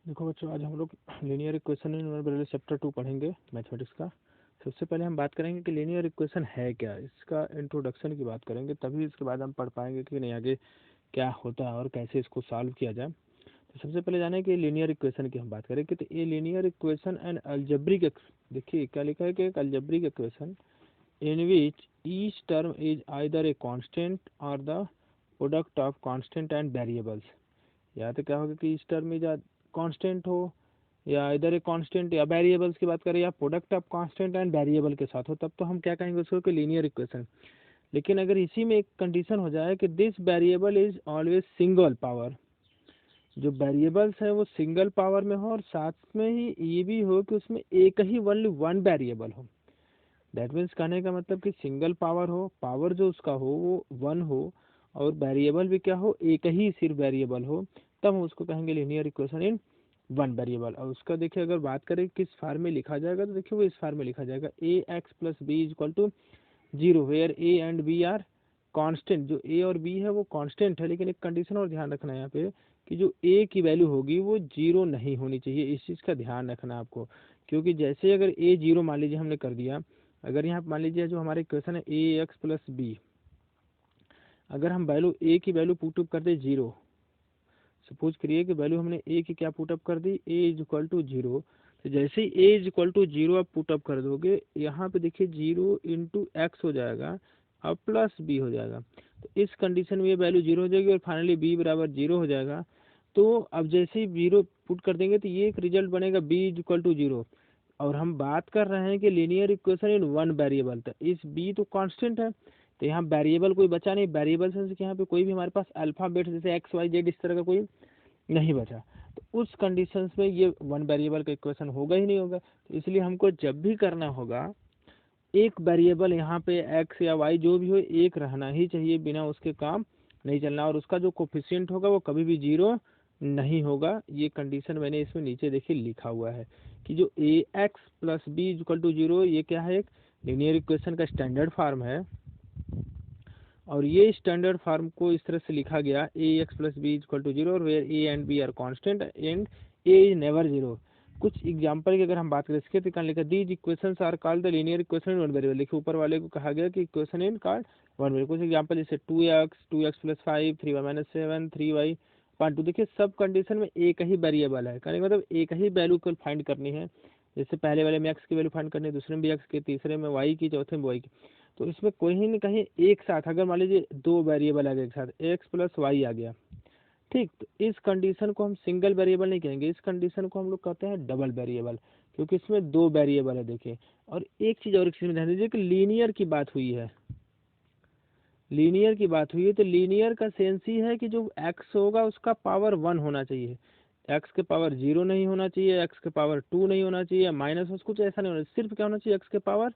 देखो बच्चों, आज हम लोग लीनियर इक्वेशन इन वेरिएबल चैप्टर 2 पढ़ेंगे मैथमेटिक्स का। सबसे पहले हम बात करेंगे कि लीनियर इक्वेशन है क्या, इसका इंट्रोडक्शन की बात करेंगे, तभी इसके बाद हम पढ़ पाएंगे कि नहीं आगे क्या होता है और कैसे इसको सॉल्व किया जाए। तो सबसे पहले जाने कि लीनियर इक्वेशन की हम बात करें कि तो ये लीनियर इक्वेशन एंड अलजेब्रिक, देखिए क्या लिखा है कि एक algebraic equation in which each term is either a constant or the product of constant and variables। या तो क्या होगा कि इस टर्म में या कांस्टेंट हो या इधर एक कांस्टेंट या वेरिएबल्स की बात करें या product of constant and variable के साथ हो, तब तो हम क्या कहेंगे उसको कि लीनियर इक्वेशन। लेकिन अगर इसी में एक कंडीशन हो जाए कि this variable is always single power, जो वेरिएबल्स है वो सिंगल पावर में हो और साथ में ही ये भी हो कि उसमें एक ही ओनली वन वेरिएबल हो। दैट मीन्स कहने का मतलब कि सिंगल पावर हो, पावर जो उसका हो वो वन हो और वेरिएबल भी क्या हो, एक ही सिर्फ वेरिएबल हो, तब हम उसको कहेंगे linear equation in one variable. और उसका देखिए अगर बात करें किस फार्म में लिखा जाएगा, तो देखिए वो इस फार्म में लिखा जाएगा a x plus b is equal to zero, where a and b are constant. जो ए और बी है वो कांस्टेंट है, लेकिन एक कंडीशन और ध्यान रखना है यहाँ पे कि जो ए की वैल्यू होगी वो जीरो नहीं होनी चाहिए। इस चीज़ का ध्यान रखना आपको, क्योंकि जैसे अगर ए जीरो मान लीजिए हमने कर दिया, अगर यहाँ मान लीजिए जो हमारे इक्वेशन है ए एक्स प्लस बी, अगर हम वैल्यू ए की वैल्यू पुटअप कर दे जीरो, सपोज करिए कि वैल्यू हमने ए की क्या पुटअप कर दी, ए इज इक्वल टू जीरो, तो जैसे ही ए इज इक्वल टू जीरो आप पुटअप कर दोगे, यहाँ पे देखिए जीरो इंटू एक्स हो जाएगा और प्लस बी हो जाएगा। तो इस कंडीशन में ये वैल्यू जीरो हो जाएगी और फाइनली बी बराबर जीरो हो जाएगा। तो अब जैसे ही जीरो पुट कर देंगे तो ये एक रिजल्ट बनेगा b is equal to zero. और हम बात कर रहे हैं कि linear equation in one variable, तो इस बी तो कांस्टेंट है, तो यहाँ वेरिएबल कोई बचा नहीं, वेरिएबल से यहाँ पे कोई भी हमारे पास अल्फाबेट जैसे एक्स वाई जेड इस तरह का कोई नहीं बचा। तो उस कंडीशंस में ये वन वेरिएबल का इक्वेशन होगा ही नहीं होगा। तो इसलिए हमको जब भी करना होगा एक वेरिएबल यहाँ पे एक्स या वाई जो भी हो एक रहना ही चाहिए, बिना उसके काम नहीं चलना, और उसका जो कोफिशिएंट होगा वो कभी भी जीरो नहीं होगा। ये कंडीशन मैंने इसमें नीचे देखिए लिखा हुआ है कि जो a x plus b equal to zero, ये क्या है, एक लीनियर इक्वेशन का स्टैंडर्ड फॉर्म है। और ये स्टैंडर्ड फॉर्म को इस तरह से लिखा गया a x plus b equal to zero और where a and b are constant and a is never zero. कुछ एग्जांपल की अगर हम बात करें इसके, तो लिखा these equations are called the linear equation in one variable. देखिए ऊपर वाले को कहा गया कि equation in called one variable. कुछ एग्जांपल जैसे two x plus five, three y minus seven, three y point to. देखिए सब कंडीशन में एक ही वेरिएबल है, कहने का मतलब एक ही वैल्यू को फाइंड करनी है। जैसे पहले वाले में एक्स की वैल्यू फाइंड करनी है, दूसरे में भी एक्स की, तीसरे में वाई की, चौथे में वाई की। तो इसमें कहीं न कहीं एक साथ अगर मान लीजिए दो वेरिएबल आ गए एक साथ, एक्स प्लस वाई आ गया, ठीक, तो इस कंडीशन को हम सिंगल वेरिएबल नहीं कहेंगे, इस कंडीशन को हम लोग कहते हैं डबल वेरिएबल, क्योंकि इसमें दो वेरिएबल है। देखिए और एक चीज़ और, एक चीज़ में ध्यान दीजिए कि लीनियर की बात हुई है, लीनियर की बात हुई है, तो लीनियर का सेंस ही है कि जो एक्स होगा उसका पावर वन होना चाहिए, एक्स के पावर जीरो नहीं होना चाहिए, एक्स के पावर टू नहीं होना चाहिए, माइनस कुछ ऐसा नहीं होना चाहिए, सिर्फ क्या होना चाहिए, एक्स के पावर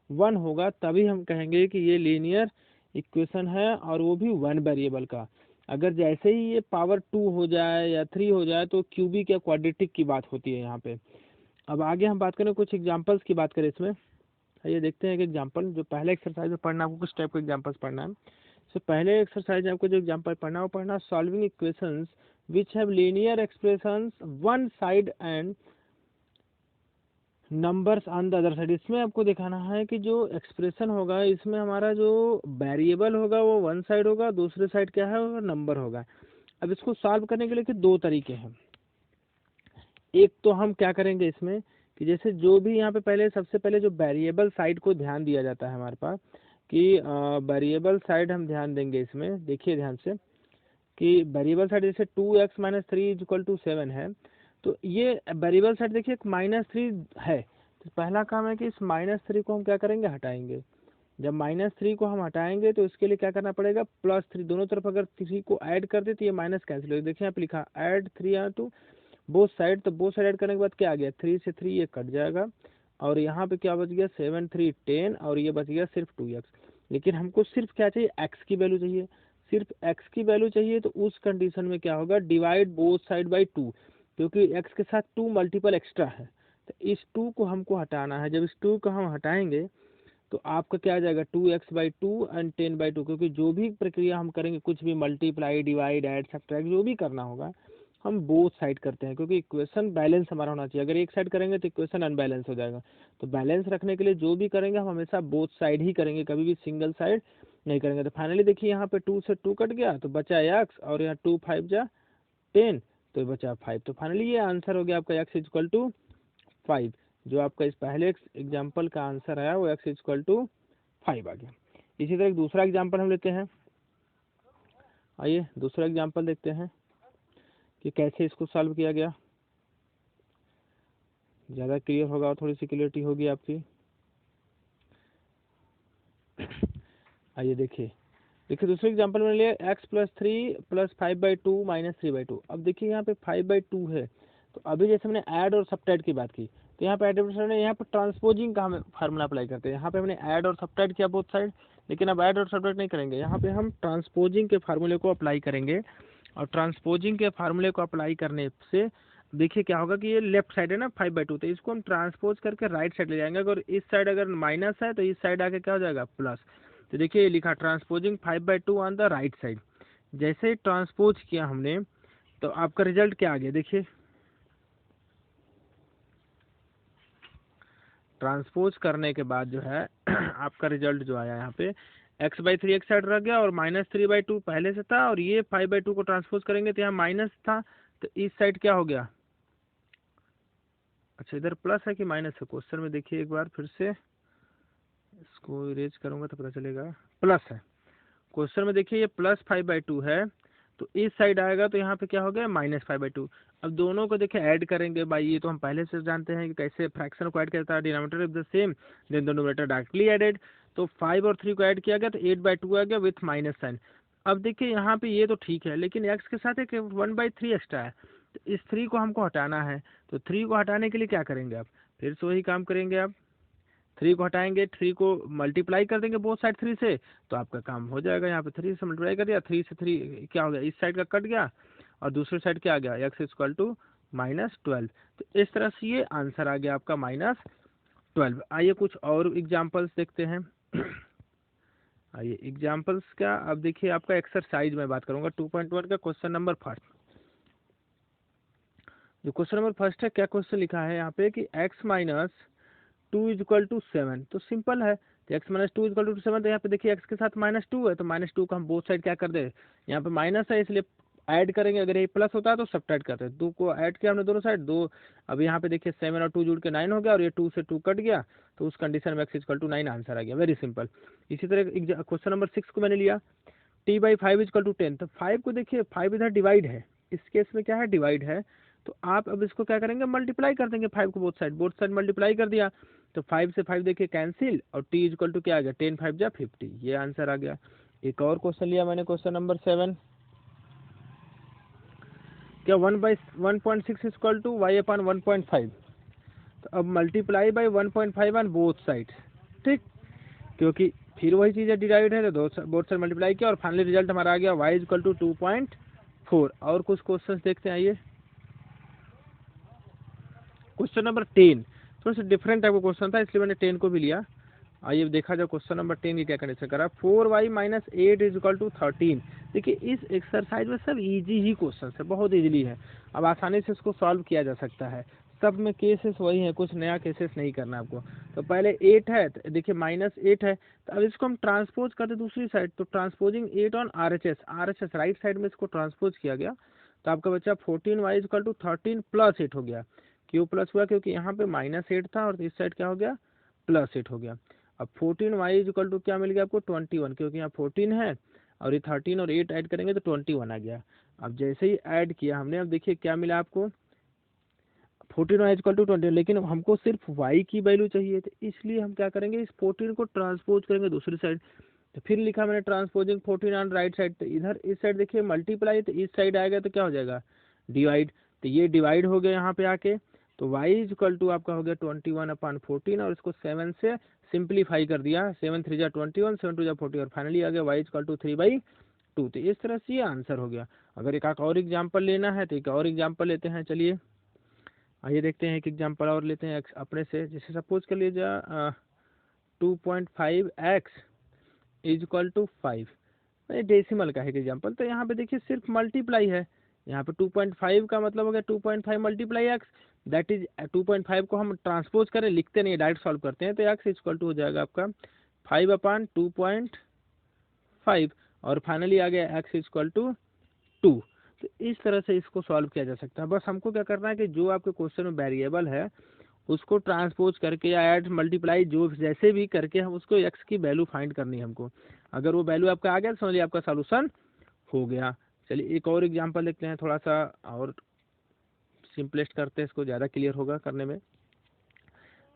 वन होगा, तभी हम कहेंगे कि ये लीनियर इक्वेशन है, और वो भी वन वेरिएबल का। अगर जैसे ही ये पावर टू हो जाए या थ्री हो जाए तो क्यूबिक या क्वाड्रेटिक की बात होती है यहाँ पे। अब आगे हम बात करें, कुछ एग्जांपल्स की बात करें इसमें, ये देखते हैं एक एग्जांपल। जो पहले एक्सरसाइज में पढ़ना, आपको कुछ टाइप के एग्जांपल्स पढ़ना है। तो पहले एक्सरसाइज आपको जो एग्जांपल पढ़ना है वो पढ़ना solving equations which have linear expressions one side and numbers on the other side. इसमें आपको दिखाना है कि जो एक्सप्रेशन होगा इसमें हमारा जो वेरिएबल होगा वो वन साइड होगा, दूसरे साइड क्या है, वो नंबर होगा। अब इसको सॉल्व करने के लिए दो तरीके हैं। एक तो हम क्या करेंगे इसमें कि जैसे जो भी यहाँ पे पहले, सबसे पहले जो वेरिएबल साइड को ध्यान दिया जाता है हमारे पास, कि वेरिएबल साइड हम ध्यान देंगे इसमें। देखिए ध्यान से कि वेरिएबल साइड जैसे two x minus three is equal to seven है, तो ये वेरिएबल साइड देखिए माइनस थ्री है, तो पहला काम है कि इस माइनस थ्री को हम क्या करेंगे, हटाएंगे। जब माइनस थ्री को हम हटाएंगे तो इसके लिए क्या करना पड़ेगा, प्लस थ्री, दोनों तरफ अगर थ्री को ऐड कर दे तो ये माइनस कैंसिल हो। देखिए यहाँ पे लिखा add three to both side, तो बोथ साइड ऐड करने के बाद क्या आ गया, थ्री से थ्री ये कट जाएगा, और यहाँ पे क्या बच गया, सेवन थ्री टेन, और ये बच गया सिर्फ टू एक्स। लेकिन हमको सिर्फ क्या चाहिए, एक्स की वैल्यू चाहिए, सिर्फ एक्स की वैल्यू चाहिए। तो उस कंडीशन में क्या होगा, divide both side by two, क्योंकि एक्स के साथ टू मल्टीपल एक्स्ट्रा है, तो इस टू को हमको हटाना है। जब इस टू को हम हटाएंगे तो आपका क्या आ जाएगा, two x by two and ten by two, क्योंकि जो भी प्रक्रिया हम करेंगे, कुछ भी मल्टीप्लाई डिवाइड ऐड सब्ट्रैक्ट जो भी करना होगा, हम बोथ साइड करते हैं, क्योंकि इक्वेशन बैलेंस हमारा होना चाहिए। अगर एक साइड करेंगे तो इक्वेशन अनबैलेंस हो जाएगा। तो बैलेंस रखने के लिए जो भी करेंगे हम हमेशा बोथ साइड ही करेंगे, कभी भी सिंगल साइड नहीं करेंगे। तो फाइनली देखिए यहाँ पे 2 से 2 कट गया तो बचा x, और यहाँ 2 5 जा 10 तो बचा 5। तो फाइनली ये आंसर हो गया आपका x इक्वल टू 5। जो आपका इस पहले एग्जाम्पल का आंसर आया वो x इक्वल टू 5 आ गया। इसी तरह एक दूसरा एग्जाम्पल हम लेते हैं। आइए दूसरा एग्जाम्पल देखते हैं कि कैसे इसको सॉल्व किया गया। ज़्यादा क्लियर होगा, थोड़ी सी क्लियरिटी होगी आपकी। आइए देखिए दूसरे एग्जाम्पल में लिया x प्लस 3 प्लस 5/2 माइनस 3/2। अब देखिए यहाँ पे 5/2 है, तो अभी जैसे हमने ऐड और सब्ट्रैक्ट की बात की, तो यहाँ पे एडिशन ने यहाँ पर ट्रांसपोजिंग का हम फार्मूला अप्लाई करते हैं। यहाँ पे हमने ऐड और सब्ट्रैक्ट किया बोथ साइड, लेकिन अब ऐड और सब्ट्रैक्ट नहीं करेंगे, यहाँ पे हम ट्रांसपोजिंग के फार्मूले को अप्लाई करेंगे। और ट्रांसपोजिंग के फार्मूले को अप्लाई करने से देखिए क्या होगा कि ये लेफ्ट साइड है ना 5/2, तो इसको हम ट्रांसपोज करके राइट साइड ले जाएंगे। अगर इस साइड अगर माइनस है तो इस साइड आके क्या हो जाएगा प्लस। तो देखिए ये लिखा transposing 5/2 on the right side. जैसे ही ट्रांसपोज किया हमने तो आपका रिजल्ट क्या आ गया, देखिए ट्रांसपोज करने के बाद जो है आपका रिजल्ट जो आया यहाँ पे x/3 एक साइड रह गया और -3/2 पहले से था, और ये 5/2 को ट्रांसपोज करेंगे तो यहाँ माइनस था, तो इस साइड क्या हो गया, अच्छा इधर प्लस है कि माइनस है, क्वेश्चन में देखिए एक बार फिर से, इसको इरेज करूंगा तो पता चलेगा प्लस है। क्वेश्चन में देखिए ये +5/2 है, तो इस साइड आएगा तो यहाँ पे क्या हो गया -5/2। अब दोनों को देखिए ऐड करेंगे भाई, ये तो हम पहले से जानते हैं कि कैसे फ्रैक्शन को ऐड करता है। Denominator is the same then the numerator directly added. तो 5 और 3 को ऐड किया गया तो 8/2 आ गया विथ माइनस साइन। अब देखिए यहाँ पे ये तो ठीक है, लेकिन x के साथ एक 1/3 एक्स्ट्रा है, तो इस 3 को हमको हटाना है। तो 3 को हटाने के लिए क्या करेंगे आप, फिर से वही काम करेंगे आप, 3 को हटाएंगे, 3 को मल्टीप्लाई कर देंगे बोथ साइड 3 से, तो आपका काम हो जाएगा। यहाँ पे 3 से मल्टीप्लाई कर दिया, 3 से 3 क्या हो गया, इस साइड का कट गया और दूसरी साइड क्या आ गया x इक्वल टू -12। तो इस तरह से ये आंसर आ गया आपका -12। आइए कुछ और एग्जाम्पल्स देखते हैं। आइए एग्जाम्पल्स क्या, अब देखिए आपका एक्सरसाइज में बात करूंगा 2.1 का क्वेश्चन नंबर फर्स्ट। जो क्वेश्चन नंबर फर्स्ट है, क्या क्वेश्चन लिखा है यहाँ पे कि x - 2 इक्वल टू 7। तो सिंपल है, तो x - 2 इक्वल टू 7, तो यहाँ पे देखिए x के साथ -2 है, तो -2 को हम बोथ साइड क्या कर दे, यहाँ पे माइनस है इसलिए ऐड करेंगे, अगर ये प्लस होता है तो सब्ट्रैक्ट करते हैं। 2 को ऐड किया हमने दोनों साइड, 2 अब यहाँ पे देखिए 7 और 2 जुड़ के 9 हो गया, और ये 2 से 2 कट गया, तो उस कंडीशन में x इक्वल टू 9 आंसर आ गया, वेरी सिंपल। इसी तरह क्वेश्चन नंबर 6 को मैंने लिया t/5 इक्वल टू 10। तो 5 को देखिए 5 इधर डिवाइड है, इस केस में क्या है डिवाइड है, तो आप अब इसको क्या करेंगे मल्टीप्लाई कर देंगे 5 को बोथ साइड मल्टीप्लाई कर दिया, तो 5 से 5 देखिए कैंसिल, और t इक्वल टू क्या आ गया 10 5 जा 50, ये आंसर आ गया। एक और क्वेश्चन लिया मैंने क्वेश्चन नंबर 7, क्या 1/1.6 इक्वल टू y/1.5। तो अब multiply by 1.5 on both side, ठीक, क्योंकि फिर वही चीज़ है डिवाइड है, तो बोथ साइड मल्टीप्लाई किया और फाइनली रिजल्ट हमारा आ गया y इक्वल टू 2.4। और कुछ क्वेश्चन देखते हैं। आइए क्वेश्चन नंबर 10 थोड़ा सा डिफरेंट टाइप का क्वेश्चन था, इसलिए मैंने 10 को भी लिया। आइए देखा जाए क्वेश्चन नंबर 10 की क्या कंडीशन करा, 4y - 8 इज इक्वल टू 13। देखिए इस एक्सरसाइज में सब इजी ही क्वेश्चन है, बहुत इजीली है, अब आसानी से इसको सॉल्व किया जा सकता है। सब में केसेस वही है, कुछ नया केसेस नहीं करना आपको। तो पहले 8 है, तो देखिए -8 है, तो अब इसको हम ट्रांसपोज करते दूसरी साइड, तो transposing 8 on RHS right side में इसको ट्रांसपोज किया गया, तो आपका बच्चा 14y इक्वल टू 13 + 8 हो गया। क्यों प्लस हुआ, क्योंकि यहाँ पे -8 था और इस साइड क्या हो गया +8 हो गया। अब 14y इक्वल टू क्या मिल गया आपको 21, क्योंकि यहाँ 14 है और ये 13 और 8 ऐड करेंगे तो 21 आ गया। अब जैसे ही ऐड किया हमने, अब देखिए क्या मिला आपको 14y इक्वल टू 20, लेकिन हमको सिर्फ y की वैल्यू चाहिए, तो इसलिए हम क्या करेंगे इस 14 को ट्रांसपोज करेंगे दूसरी साइड। तो फिर लिखा मैंने ट्रांसपोजिंग 14 ऑन राइट साइड, तो इधर इस साइड देखिए मल्टीप्लाई, तो इस साइड आएगा तो क्या हो जाएगा डिवाइड, तो ये डिवाइड हो गया यहाँ पे आके, तो y इक्वल टू आपका हो गया 21/14, और इसको 7 से सिंप्लीफाई कर दिया, 7 3 जा 21, 7 2 जा 40, और फाइनली आ गया y इक्वल टू 3/2। तो इस तरह से ये आंसर हो गया। अगर एक और एग्जाम्पल लेना है तो एक और एग्जाम्पल लेते हैं, चलिए आइए देखते हैं एक एग्जाम्पल और लेते हैं अपने से। जैसे सपोज कर लीजिए 2.5x is equal to 5, decimal का है एग्जाम्पल, तो यहाँ पे देखिए सिर्फ मल्टीप्लाई है, यहाँ पे 2.5 का मतलब हो गया 2.5 मल्टीप्लाई एक्स, दैट इज 2.5 को हम ट्रांसपोज करें, लिखते नहीं डायरेक्ट सॉल्व करते हैं, तो एक्स इक्वल टू हो जाएगा आपका 5/2.5 और फाइनली आ गया एक्स इक्वल टू 2। तो इस तरह से इसको सॉल्व किया जा सकता है। बस हमको क्या करना है कि जो आपके क्वेश्चन में वेरिएबल है उसको ट्रांसपोज करके या ऐड मल्टीप्लाई जो जैसे भी करके हम उसको एक्स की वैल्यू फाइंड करनी है हमको। अगर वो वैल्यू आपका आ गया तो समझिए आपका सॉल्यूशन हो गया। चलिए एक और एग्जांपल देखते हैं, थोड़ा सा और सिंपलेस्ट करते हैं इसको, ज़्यादा क्लियर होगा करने में।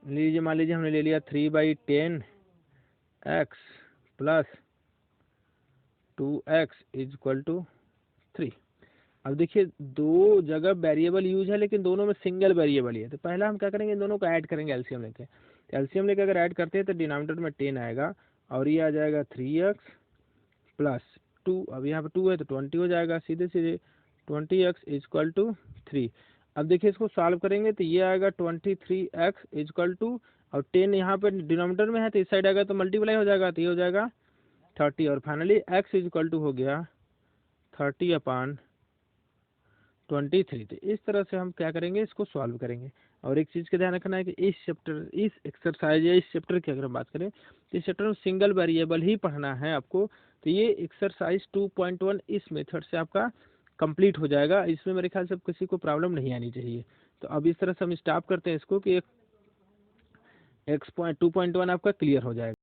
लीजिए मान लीजिए हमने ले लिया 3/10 x plus 2x equal to 3। अब देखिए दो जगह वेरिएबल यूज है लेकिन दोनों में सिंगल वेरिएबल ही है, तो पहला हम क्या करेंगे, इन दोनों को ऐड करेंगे एलसीएम लेके। एलसीएम लेके अगर ऐड करते हैं तो डिनोमिनेटर में 10 आएगा और ये आ जाएगा 3x प्लस 2, अब यहाँ पे 2 है तो 20 हो जाएगा, सीधे सीधे 20x इक्वल टू 3। अब देखिए इसको सॉल्व करेंगे तो ये आएगा 23x इक्वल टू, और 10 यहाँ पे डिनोमिनेटर में है तो इस साइड आएगा तो मल्टीप्लाई हो जाएगा, तो ये हो जाएगा 30 और फाइनली x इक्वल टू हो गया 30/23। तो इस तरह से हम क्या करेंगे, इसको सॉल्व करेंगे। और एक चीज़ का ध्यान रखना है कि इस एक्सरसाइज या इस चैप्टर की अगर हम बात करें तो इस चैप्टर में सिंगल वेरिएबल ही पढ़ना है आपको। तो ये एक्सरसाइज 2.1 इस मेथड से आपका कंप्लीट हो जाएगा। इसमें मेरे ख्याल से किसी को प्रॉब्लम नहीं आनी चाहिए। तो अब इस तरह से हम स्टॉप करते हैं इसको कि 2.1 आपका क्लियर हो जाएगा।